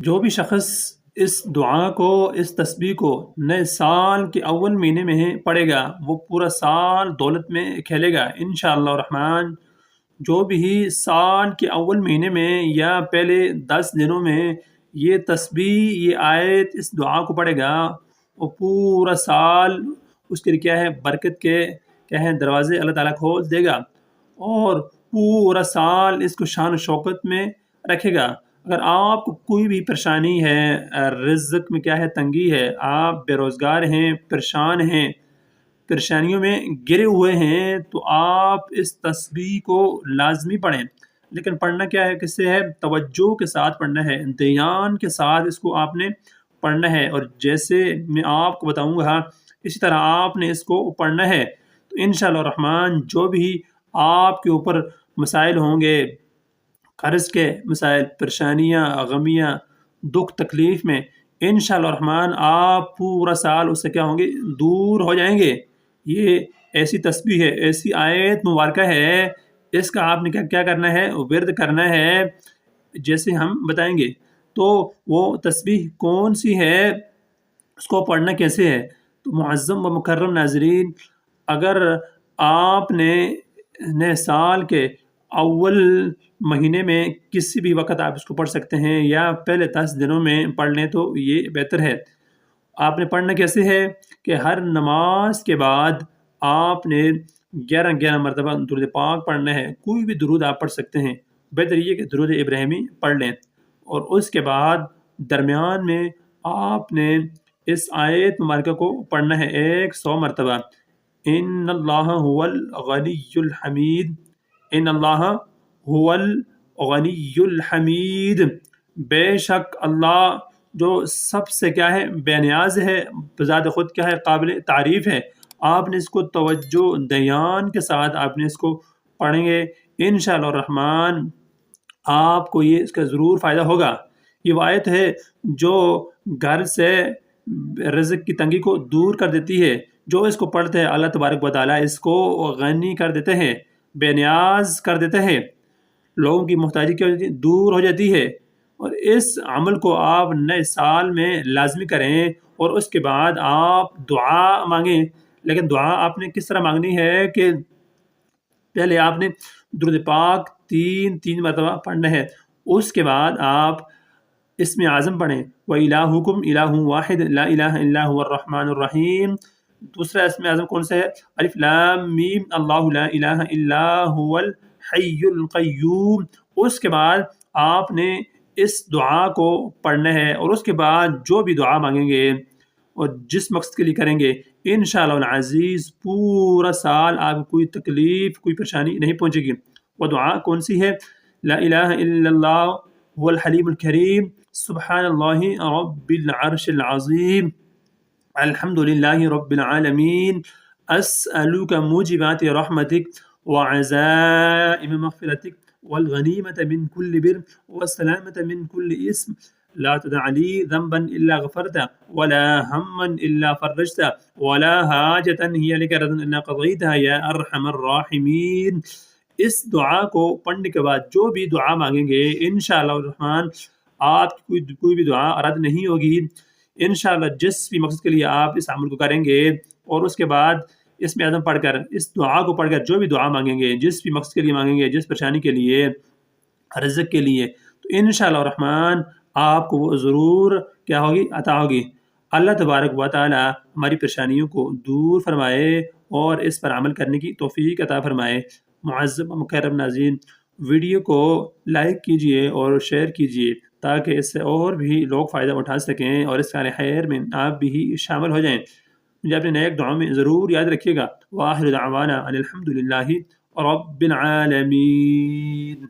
جو بھی شخص اس دعا کو، اس تسبیح کو نئے سال کے اول مہینے میں پڑھے گا، وہ پورا سال دولت میں کھیلے گا انشاءاللہ الرحمن۔ جو بھی سال کے اول مہینے میں یا پہلے 10 دنوں میں یہ تسبیح، یہ آیت، اس دعا کو پڑھے گا، وہ پورا سال اس کے لیے کیا ہے، برکت کے کیا ہے دروازے اللہ تعالیٰ کھول دے گا، اور پورا سال اس کو شان و شوکت میں رکھے گا۔ اگر آپ کو کوئی بھی پریشانی ہے، رزق میں کیا ہے تنگی ہے، آپ بے روزگار ہیں، پریشان ہیں، پریشانیوں میں گرے ہوئے ہیں، تو آپ اس تسبیح کو لازمی پڑھیں۔ لیکن پڑھنا کیا ہے، کس سے ہے، توجہ کے ساتھ پڑھنا ہے، دھیان کے ساتھ اس کو آپ نے پڑھنا ہے، اور جیسے میں آپ کو بتاؤں گا اسی طرح آپ نے اس کو پڑھنا ہے۔ تو انشاءاللہ الرحمن جو بھی آپ کے اوپر مسائل ہوں گے، قرض کے مسائل، پریشانیاں، غمیاں، دکھ تکلیف میں، انشاءاللہ الرحمن آپ پورا سال اس سے کیا ہوں گے، دور ہو جائیں گے۔ یہ ایسی تسبیح ہے، ایسی آیت مبارکہ ہے، اس کا آپ نے کیا کرنا ہے، ورد کرنا ہے، جیسے ہم بتائیں گے۔ تو وہ تسبیح کون سی ہے، اس کو پڑھنا کیسے ہے؟ تو معظم و مکرم ناظرین، اگر آپ نے نئے سال کے اول مہینے میں کسی بھی وقت آپ اس کو پڑھ سکتے ہیں، یا پہلے 10 دنوں میں پڑھ لیں تو یہ بہتر ہے۔ آپ نے پڑھنا کیسے ہے کہ ہر نماز کے بعد آپ نے 11 مرتبہ درود پاک پڑھنا ہے۔ کوئی بھی درود آپ پڑھ سکتے ہیں، بہتر یہ کہ درود ابراہیمی پڑھ لیں، اور اس کے بعد درمیان میں آپ نے اس آیت مبارکہ کو پڑھنا ہے 100 مرتبہ۔ ان اللہ هو الغنی الحمید، ان اللہ هو الغنی الحمید، بے شک اللہ جو سب سے کیا ہے بے نیاز ہے، بذات خود کیا ہے قابل تعریف ہے۔ آپ نے اس کو توجہ دھیان کے ساتھ آپ نے اس کو پڑھیں گے انشاءاللہ الرحمن، آپ کو یہ اس کا ضرور فائدہ ہوگا۔ یہ وہ آیت ہے جو گھر سے رزق کی تنگی کو دور کر دیتی ہے۔ جو اس کو پڑھتے ہیں اللہ تبارک و تعالیٰ اس کو غنی کر دیتے ہیں، بے نیاز کر دیتے ہیں، لوگوں کی محتاجی کی وجہ سے دور ہو جاتی ہے۔ اور اس عمل کو آپ نئے سال میں لازمی کریں، اور اس کے بعد آپ دعا مانگیں۔ لیکن دعا آپ نے کس طرح مانگنی ہے کہ پہلے آپ نے درود پاک 3 مرتبہ پڑھنا ہے، اس کے بعد آپ اسم اعظم پڑھیں، وَإِلَٰهُكُمْ إِلَٰهٌ وَاحِدٌ لَا إِلَٰهَ إِلَّا هُوَ الرَّحْمَٰنُ الرَّحِيمُ۔ دوسرا اسم اعظم کون سا ہے، الف لام میم اللہ لا الہ الا هو الحی القیوم۔ اس کے بعد آپ نے اس دعا کو پڑھنا ہے، اور اس کے بعد جو بھی دعا مانگیں گے اور جس مقصد کے لیے کریں گے، انشاءاللہ العزیز پورا سال آپ کو کوئی تکلیف، کوئی پریشانی نہیں پہنچے گی۔ وہ دعا کون سی ہے، لا الہ الا اللہ هو الحلیم الکریم، سبحان اللہ رب العرش العظیم، الحمد للہ رب العالمین، اسألک موجبات رحمتک وعزائم مغفرتک والغنیمة من كل بر والسلامة من كل اسم، لا تدع لي ذنبا إلا غفرته ولا هما إلا فرجته ولا حاجة هي لك رضا إلا قضيتها يا أرحم الراحمین۔ اس دعا کو پڑھنے کے بعد جو بھی دعا مانگیں گے انشاءاللہ الرحمن آپ کی کوئی بھی دعا رد نہیں ہوگی۔ انشاءاللہ جس بھی مقصد کے لیے آپ اس عمل کو کریں گے، اور اس کے بعد اس میں اعظم پڑھ کر، اس دعا کو پڑھ کر جو بھی دعا مانگیں گے، جس بھی مقصد کے لیے مانگیں گے، جس پریشانی کے لیے، رزق کے لیے، تو انشاءاللہ الرحمن آپ کو وہ ضرور کیا ہوگی، عطا ہوگی۔ اللہ تبارک و تعالی ہماری پریشانیوں کو دور فرمائے اور اس پر عمل کرنے کی توفیق عطا فرمائے۔ معزز و مکرم ناظرین، ویڈیو کو لائک کیجئے اور شیئر کیجئے تاکہ اس سے اور بھی لوگ فائدہ اٹھا سکیں، اور اس کار خیر میں آپ بھی شامل ہو جائیں۔ مجھے اپنے نیک دعاؤں میں ضرور یاد رکھیے گا۔ وآخر دعوانا ان الحمد للہ رب العالمین۔